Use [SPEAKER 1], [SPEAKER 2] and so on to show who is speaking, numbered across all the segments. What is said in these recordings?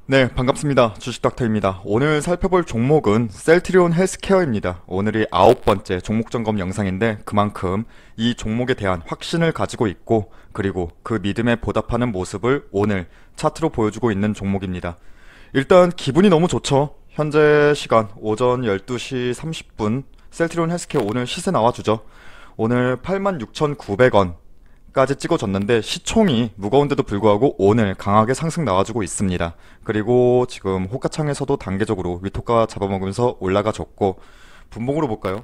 [SPEAKER 1] 네, 반갑습니다. 주식닥터입니다. 오늘 살펴볼 종목은 셀트리온 헬스케어입니다. 오늘이 9번째 종목 점검 영상인데 그만큼 이 종목에 대한 확신을 가지고 있고 그리고 그 믿음에 보답하는 모습을 오늘 차트로 보여주고 있는 종목입니다. 일단 기분이 너무 좋죠. 현재 시간 오전 12시 30분 셀트리온 헬스케어 오늘 시세 나와주죠. 오늘 86,900원 까지 찍어줬는데 시총이 무거운데도 불구하고 오늘 강하게 상승 나와주고 있습니다. 그리고 지금 호가창에서도 단계적으로 위토가 잡아먹으면서 올라가줬고 분봉으로 볼까요?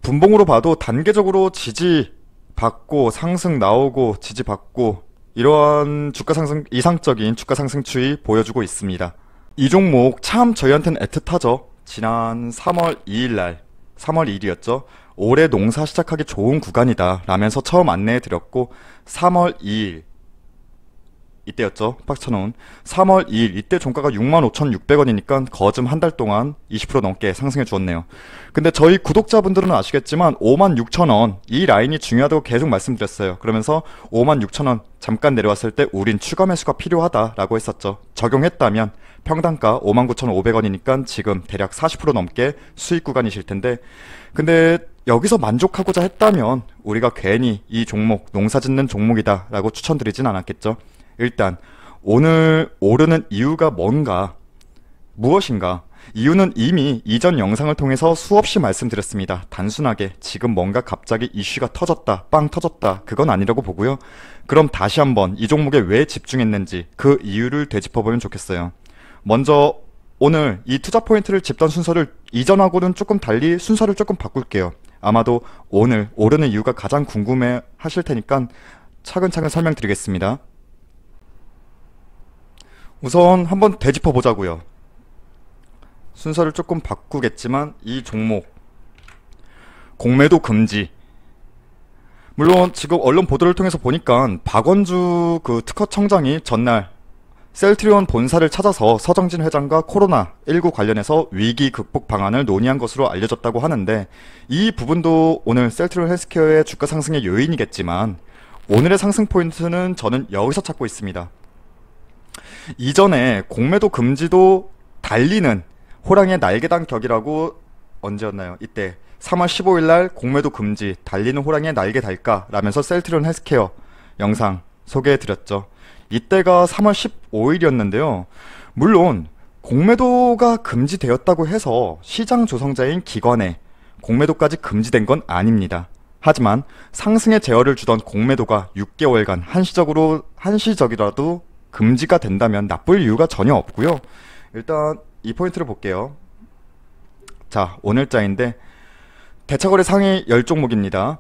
[SPEAKER 1] 분봉으로 봐도 단계적으로 지지 받고 상승 나오고 지지 받고 이러한 주가 상승 이상적인 주가 상승 추이 보여주고 있습니다. 이 종목 참 저희한테는 애틋하죠. 지난 3월 2일 날 3월 2일이었죠. 올해 농사 시작하기 좋은 구간이다 라면서 처음 안내해 드렸고 3월 2일 이때였죠. 팍 쳐놓은 3월 2일 이때 종가가 65,600원이니까 거즘 한 달 동안 20% 넘게 상승해 주었네요. 근데 저희 구독자분들은 아시겠지만 56,000원 이 라인이 중요하다고 계속 말씀드렸어요. 그러면서 56,000원 잠깐 내려왔을 때 우린 추가 매수가 필요하다라고 했었죠. 적용했다면 평단가 59,500원이니까 지금 대략 40% 넘게 수익 구간이실 텐데 근데 여기서 만족하고자 했다면 우리가 괜히 이 종목 농사짓는 종목이다 라고 추천드리진 않았겠죠. 일단 오늘 오르는 이유가 뭔가 무엇인가 이유는 이미 이전 영상을 통해서 수없이 말씀드렸습니다. 단순하게 지금 뭔가 갑자기 이슈가 터졌다 빵 터졌다 그건 아니라고 보고요. 그럼 다시 한번 이 종목에 왜 집중했는지 그 이유를 되짚어보면 좋겠어요. 먼저 오늘 이 투자 포인트를 짚던 순서를 이전하고는 조금 달리 순서를 조금 바꿀게요. 아마도 오늘 오르는 이유가 가장 궁금해 하실 테니까 차근차근 설명드리겠습니다. 우선 한번 되짚어 보자고요. 순서를 조금 바꾸겠지만 이 종목 공매도 금지. 물론 지금 언론 보도를 통해서 보니까 박원주 그 특허청장이 전날 셀트리온 본사를 찾아서 서정진 회장과 코로나19 관련해서 위기 극복 방안을 논의한 것으로 알려졌다고 하는데 이 부분도 오늘 셀트리온 헬스케어의 주가 상승의 요인이겠지만 오늘의 상승 포인트는 저는 여기서 찾고 있습니다. 이전에 공매도 금지도 달리는 호랑이의 날개단 격이라고 언제였나요? 이때 3월 15일 날 공매도 금지 달리는 호랑이의 날개 달까 라면서 셀트리온 헬스케어 영상 소개해드렸죠. 이때가 3월 15일이었는데요. 물론 공매도가 금지되었다고 해서 시장 조성자인 기관에 공매도까지 금지된 건 아닙니다. 하지만 상승의 제어를 주던 공매도가 6개월간 한시적이라도 금지가 된다면 나쁠 이유가 전혀 없고요. 일단 이 포인트를 볼게요. 자, 오늘자인데 대차거래 상위 10종목입니다.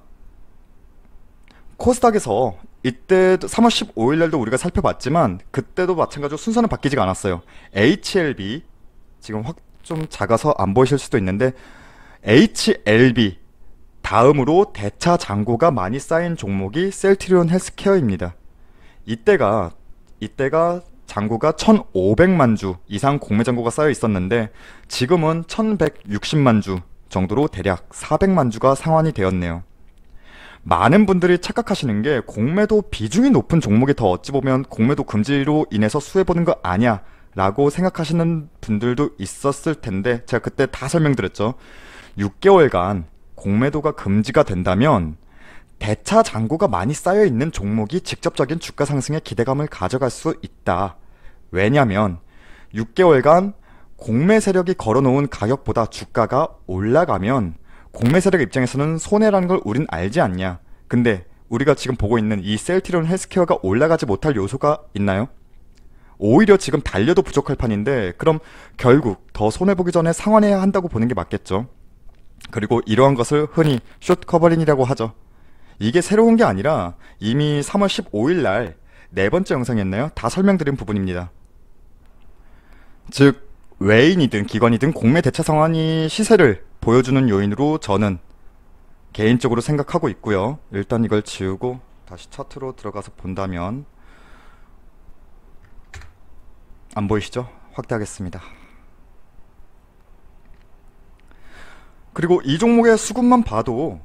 [SPEAKER 1] 코스닥에서 이때 3월 15일 날도 우리가 살펴봤지만 그때도 마찬가지로 순서는 바뀌지가 않았어요. HLB 지금 확 좀 작아서 안 보이실 수도 있는데 HLB 다음으로 대차 잔고가 많이 쌓인 종목이 셀트리온 헬스케어입니다. 이때가 잔고가 1,500만 주 이상 공매 잔고가 쌓여 있었는데 지금은 1,160만 주 정도로 대략 400만 주가 상환이 되었네요. 많은 분들이 착각하시는 게 공매도 비중이 높은 종목이 더 어찌 보면 공매도 금지로 인해서 수혜보는 거 아니야 라고 생각하시는 분들도 있었을 텐데 제가 그때 다 설명드렸죠. 6개월간 공매도가 금지가 된다면 대차 잔고가 많이 쌓여 있는 종목이 직접적인 주가 상승의 기대감을 가져갈 수 있다. 왜냐면 6개월간 공매 세력이 걸어놓은 가격보다 주가가 올라가면 공매 세력 입장에서는 손해라는 걸 우린 알지 않냐. 근데 우리가 지금 보고 있는 이 셀트리온 헬스케어가 올라가지 못할 요소가 있나요? 오히려 지금 달려도 부족할 판인데 그럼 결국 더 손해보기 전에 상환해야 한다고 보는 게 맞겠죠. 그리고 이러한 것을 흔히 숏 커버링이라고 하죠. 이게 새로운 게 아니라 이미 3월 15일 날 네 번째 영상이었나요? 다 설명드린 부분입니다. 즉 외인이든 기관이든 공매 대차 상환이 시세를 보여주는 요인으로 저는 개인적으로 생각하고 있고요. 일단 이걸 지우고 다시 차트로 들어가서 본다면 안 보이시죠? 확대하겠습니다. 그리고 이 종목의 수급만 봐도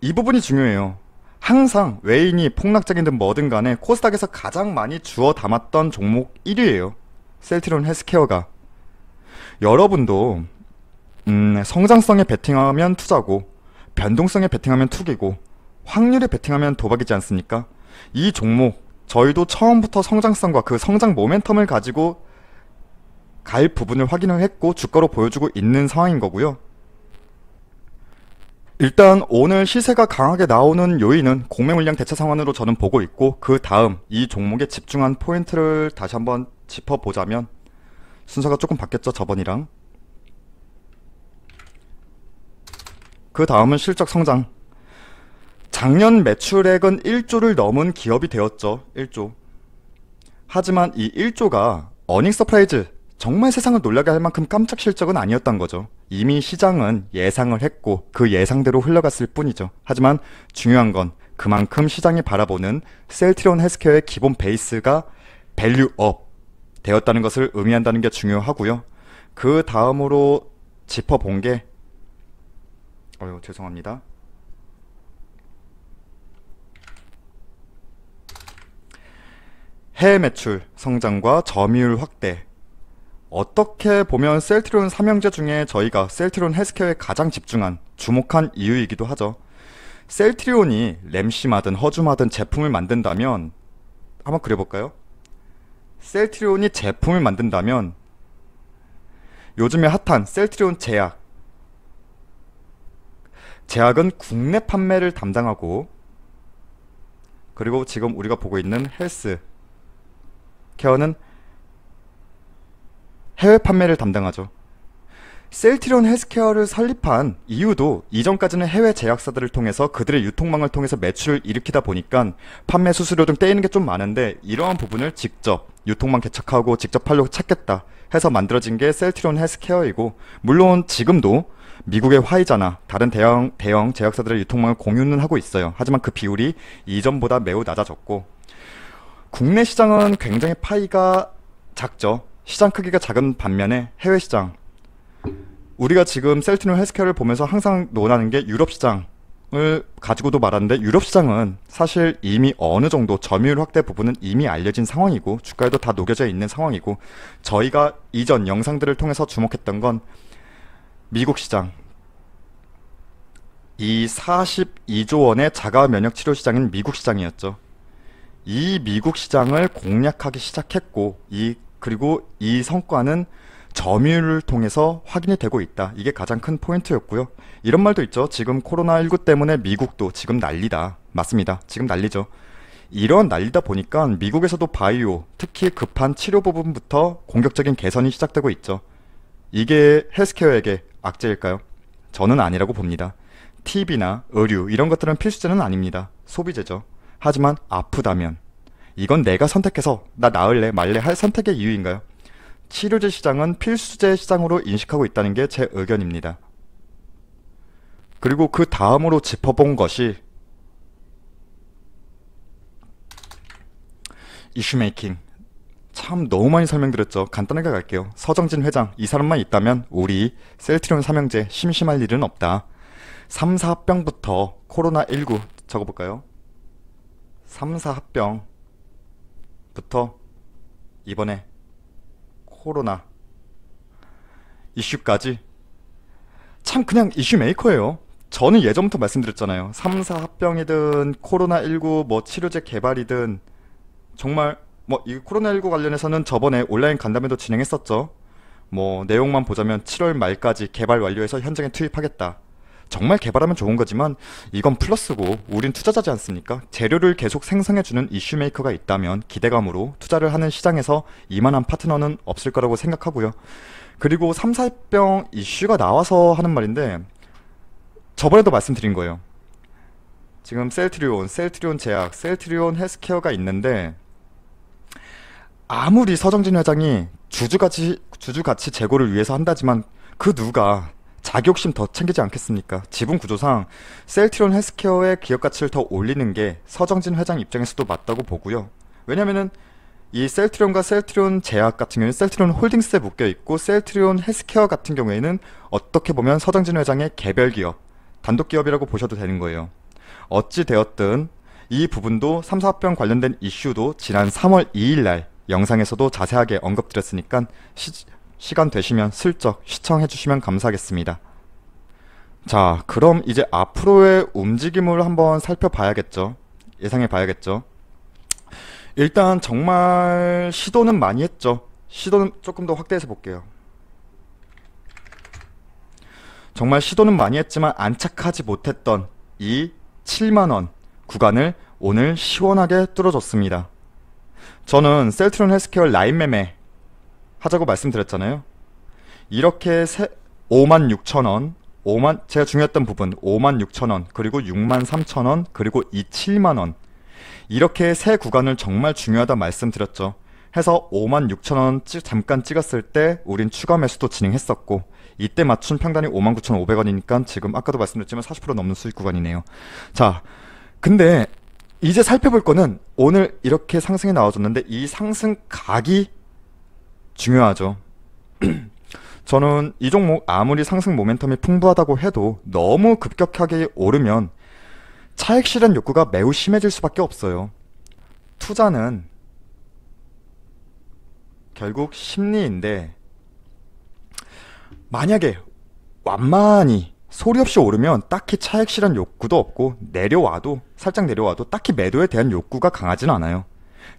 [SPEAKER 1] 이 부분이 중요해요. 항상 외인이 폭락적이든 뭐든 간에 코스닥에서 가장 많이 주워 담았던 종목 1위예요. 셀트리온 헬스케어가. 여러분도 성장성에 베팅하면 투자고, 변동성에 베팅하면 투기고, 확률에 베팅하면 도박이지 않습니까? 이 종목 저희도 처음부터 성장성과 그 성장 모멘텀을 가지고 갈 부분을 확인을 했고 주가로 보여주고 있는 상황인 거고요. 일단 오늘 시세가 강하게 나오는 요인은 공매 물량 대차 상황으로 저는 보고 있고, 그 다음 이 종목에 집중한 포인트를 다시 한번 짚어보자면, 순서가 조금 바뀌었죠, 저번이랑. 그 다음은 실적 성장. 작년 매출액은 1조를 넘은 기업이 되었죠. 1조. 하지만 이 1조가 어닝 서프라이즈, 정말 세상을 놀라게 할 만큼 깜짝 실적은 아니었던 거죠. 이미 시장은 예상을 했고 그 예상대로 흘러갔을 뿐이죠. 하지만 중요한 건 그만큼 시장이 바라보는 셀트리온 헬스케어의 기본 베이스가 밸류업 되었다는 것을 의미한다는 게 중요하고요. 그 다음으로 짚어본 게 죄송합니다. 해외 매출 성장과 점유율 확대. 어떻게 보면 셀트리온 삼형제 중에 저희가 셀트리온 헬스케어에 가장 집중한, 주목한 이유이기도 하죠. 셀트리온이 램시마든 허줌하든 제품을 만든다면, 한번 그려볼까요? 셀트리온이 제품을 만든다면 요즘에 핫한 셀트리온 제약은 국내 판매를 담당하고, 그리고 지금 우리가 보고 있는 헬스 케어는 해외 판매를 담당하죠. 셀트리온 헬스케어를 설립한 이유도 이전까지는 해외 제약사들을 통해서 그들의 유통망을 통해서 매출을 일으키다 보니까 판매 수수료 등 떼이는 게 좀 많은데, 이러한 부분을 직접 유통망 개척하고 직접 하려고 찾겠다 해서 만들어진 게 셀트리온 헬스케어이고, 물론 지금도 미국의 화이자나 다른 대형 제약사들의 유통망을 공유는 하고 있어요. 하지만 그 비율이 이전보다 매우 낮아졌고, 국내 시장은 굉장히 파이가 작죠. 시장 크기가 작은 반면에 해외 시장, 우리가 지금 셀트리온 헬스케어를 보면서 항상 논하는 게 유럽 시장을 가지고도 말하는데, 유럽 시장은 사실 이미 어느 정도 점유율 확대 부분은 이미 알려진 상황이고 주가에도 다 녹여져 있는 상황이고, 저희가 이전 영상들을 통해서 주목했던 건 미국 시장, 이 42조 원의 자가 면역 치료 시장인 미국 시장이었죠. 이 미국 시장을 공략하기 시작했고, 그리고 이 성과는 점유율을 통해서 확인이 되고 있다. 이게 가장 큰 포인트였고요. 이런 말도 있죠. 지금 코로나19 때문에 미국도 지금 난리다. 맞습니다. 지금 난리죠. 이런 난리다 보니까 미국에서도 바이오, 특히 급한 치료 부분부터 공격적인 개선이 시작되고 있죠. 이게 헬스케어에게 악재일까요? 저는 아니라고 봅니다. TV나 의류 이런 것들은 필수제는 아닙니다. 소비재죠. 하지만 아프다면 이건 내가 선택해서 나 나을래 말래 할 선택의 이유인가요? 치료제 시장은 필수제 시장으로 인식하고 있다는 게 제 의견입니다. 그리고 그 다음으로 짚어본 것이 이슈메이킹. 참 너무 많이 설명드렸죠. 간단하게 갈게요. 서정진 회장, 이 사람만 있다면 우리 셀트리온 삼형제 심심할 일은 없다. 3, 4합병부터 코로나19 적어볼까요? 3, 4합병부터 이번에 코로나 이슈까지 참 그냥 이슈 메이커예요. 저는 예전부터 말씀드렸잖아요. 3, 4합병이든 코로나19 뭐 치료제 개발이든, 정말 뭐 이 코로나19 관련해서는 저번에 온라인 간담회도 진행했었죠. 뭐 내용만 보자면 7월 말까지 개발 완료해서 현장에 투입하겠다. 정말 개발하면 좋은 거지만 이건 플러스고 우린 투자자지 않습니까? 재료를 계속 생성해주는 이슈 메이커가 있다면 기대감으로 투자를 하는 시장에서 이만한 파트너는 없을 거라고 생각하고요. 그리고 3, 4합병 이슈가 나와서 하는 말인데, 저번에도 말씀드린 거예요. 지금 셀트리온 제약, 셀트리온 헬스케어가 있는데, 아무리 서정진 회장이 주주가치 제고를 위해서 한다지만 그 누가 자기 욕심 더 챙기지 않겠습니까? 지분 구조상 셀트리온 헬스케어의 기업 가치를 더 올리는 게 서정진 회장 입장에서도 맞다고 보고요. 왜냐면은 이 셀트리온과 셀트리온 제약 같은 경우는 셀트리온 홀딩스에 묶여 있고, 셀트리온 헬스케어 같은 경우에는 어떻게 보면 서정진 회장의 개별 기업, 단독 기업이라고 보셔도 되는 거예요. 어찌 되었든 이 부분도 3, 4합병 관련된 이슈도 지난 3월 2일 날 영상에서도 자세하게 언급드렸으니까 시간 되시면 슬쩍 시청해 주시면 감사하겠습니다. 자, 그럼 이제 앞으로의 움직임을 한번 살펴봐야겠죠. 예상해 봐야겠죠. 일단 정말 시도는 많이 했죠. 시도는 조금 더 확대해서 볼게요. 정말 시도는 많이 했지만 안착하지 못했던 이 7만원 구간을 오늘 시원하게 뚫어줬습니다. 저는 셀트리온 헬스케어 라인 매매 하자고 말씀드렸잖아요. 이렇게 56,000원, 제가 중요했던 부분 56,000원, 그리고 63,000원, 그리고 이 7만원, 이렇게 세 구간을 정말 중요하다 말씀드렸죠. 해서 56,000원 잠깐 찍었을 때 우린 추가 매수도 진행했었고, 이때 맞춘 평단이 59,500원이니까 지금 아까도 말씀드렸지만 40% 넘는 수익 구간이네요. 자, 근데 이제 살펴볼 거는 오늘 이렇게 상승이 나와줬는데 이 상승 각이 중요하죠. 저는 이 종목 아무리 상승 모멘텀이 풍부하다고 해도 너무 급격하게 오르면 차익 실현 욕구가 매우 심해질 수밖에 없어요. 투자는 결국 심리인데, 만약에 완만히 소리 없이 오르면 딱히 차익 실현 욕구도 없고 내려와도, 살짝 내려와도 딱히 매도에 대한 욕구가 강하진 않아요.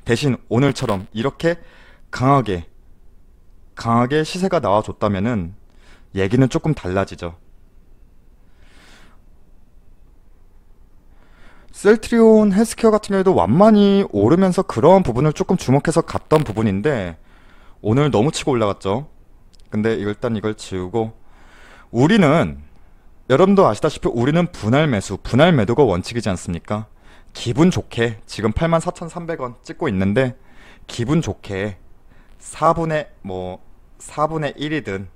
[SPEAKER 1] 대신 오늘처럼 이렇게 강하게 시세가 나와줬다면은 얘기는 조금 달라지죠. 셀트리온 헬스케어 같은 경우에도 완만히 오르면서 그런 부분을 조금 주목해서 갔던 부분인데 오늘 너무 치고 올라갔죠. 근데 일단 이걸 지우고, 우리는 여러분도 아시다시피 우리는 분할 매수, 분할 매도가 원칙이지 않습니까? 기분 좋게 지금 84,300원 찍고 있는데 기분 좋게 4분의 1이든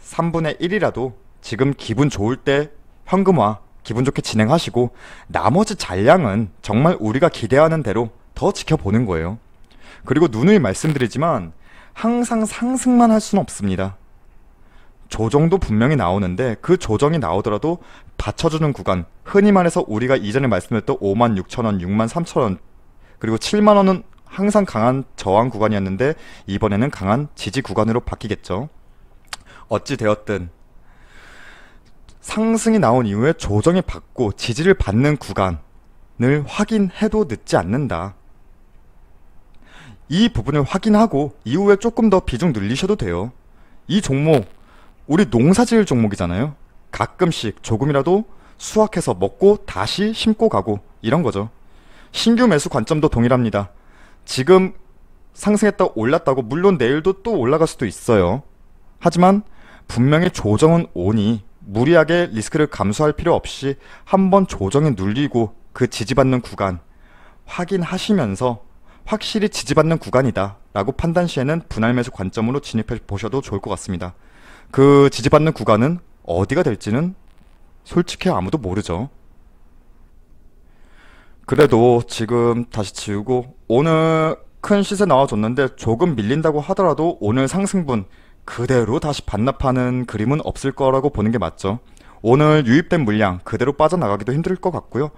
[SPEAKER 1] 3분의 1이라도 지금 기분 좋을 때 현금화 기분 좋게 진행하시고, 나머지 잔량은 정말 우리가 기대하는 대로 더 지켜보는 거예요. 그리고 누누이 말씀드리지만 항상 상승만 할 수는 없습니다. 조정도 분명히 나오는데 그 조정이 나오더라도 받쳐주는 구간, 흔히 말해서 우리가 이전에 말씀드렸던 56,000원, 63,000원, 그리고 7만원은 항상 강한 저항 구간이었는데 이번에는 강한 지지 구간으로 바뀌겠죠. 어찌 되었든 상승이 나온 이후에 조정이 받고 지지를 받는 구간을 확인해도 늦지 않는다. 이 부분을 확인하고 이후에 조금 더 비중 늘리셔도 돼요. 이 종목 우리 농사지을 종목이잖아요. 가끔씩 조금이라도 수확해서 먹고 다시 심고 가고 이런 거죠. 신규 매수 관점도 동일합니다. 지금 상승했다 올랐다고 물론 내일도 또 올라갈 수도 있어요. 하지만 분명히 조정은 오니 무리하게 리스크를 감수할 필요 없이 한번 조정이 눌리고 그 지지받는 구간 확인하시면서 확실히 지지받는 구간이다 라고 판단 시에는 분할 매수 관점으로 진입해 보셔도 좋을 것 같습니다. 그 지지받는 구간은 어디가 될지는 솔직히 아무도 모르죠. 그래도 지금 다시 지우고, 오늘 큰 시세 나와줬는데 조금 밀린다고 하더라도 오늘 상승분 그대로 다시 반납하는 그림은 없을 거라고 보는 게 맞죠. 오늘 유입된 물량 그대로 빠져나가기도 힘들 것 같고요.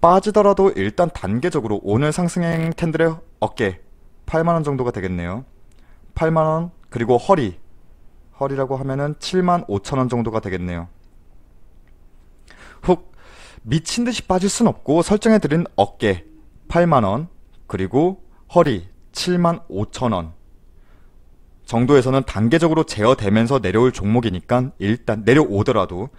[SPEAKER 1] 빠지더라도 일단 단계적으로 오늘 상승행 텐들의 어깨 8만원 정도가 되겠네요. 8만원, 그리고 허리라고 하면은 75,000원 정도가 되겠네요. 훅 미친듯이 빠질 순 없고 설정해드린 어깨 8만원, 그리고 허리 75,000원 정도에서는 단계적으로 제어되면서 내려올 종목이니까 일단 내려오더라도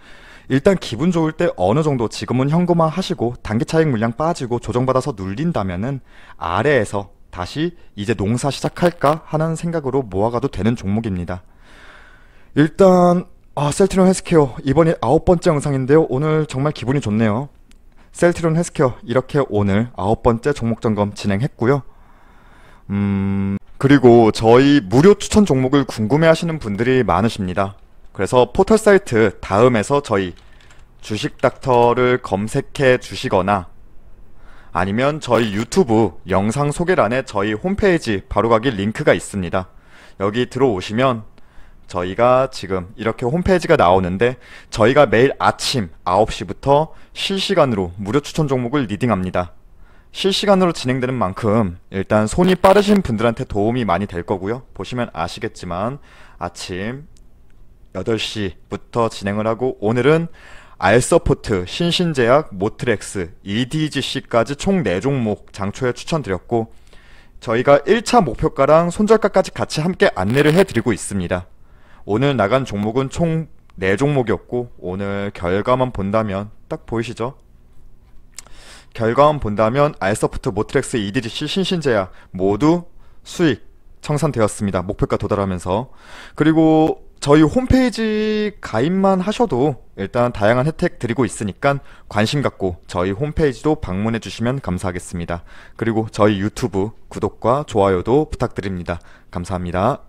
[SPEAKER 1] 일단 기분 좋을 때 어느 정도 지금은 현금화 하시고 단기 차익 물량 빠지고 조정받아서 눌린다면은 아래에서 다시 이제 농사 시작할까 하는 생각으로 모아가도 되는 종목입니다. 일단 셀트리온 헬스케어 이번이 9번째 영상인데요. 오늘 정말 기분이 좋네요. 셀트리온 헬스케어 이렇게 오늘 9번째 종목 점검 진행했고요. 그리고 저희 무료 추천 종목을 궁금해 하시는 분들이 많으십니다. 그래서 포털 사이트 다음에서 저희 주식닥터를 검색해 주시거나 아니면 저희 유튜브 영상 소개란에 저희 홈페이지 바로가기 링크가 있습니다. 여기 들어오시면 저희가 지금 이렇게 홈페이지가 나오는데 저희가 매일 아침 9시부터 실시간으로 무료 추천 종목을 리딩합니다. 실시간으로 진행되는 만큼 일단 손이 빠르신 분들한테 도움이 많이 될 거고요. 보시면 아시겠지만 아침 8시부터 진행을 하고, 오늘은 알서포트, 신신제약, 모트렉스, EDGC까지 총 4종목 장초에 추천드렸고, 저희가 1차 목표가랑 손절가까지 같이 함께 안내를 해드리고 있습니다. 오늘 나간 종목은 총 4종목이었고 오늘 결과만 본다면 딱 보이시죠? 결과만 본다면 알서프트, 모트렉스, EDGC, 신신제약 모두 수익 청산되었습니다. 목표가 도달하면서. 그리고 저희 홈페이지 가입만 하셔도 일단 다양한 혜택 드리고 있으니까 관심 갖고 저희 홈페이지도 방문해 주시면 감사하겠습니다. 그리고 저희 유튜브 구독과 좋아요도 부탁드립니다. 감사합니다.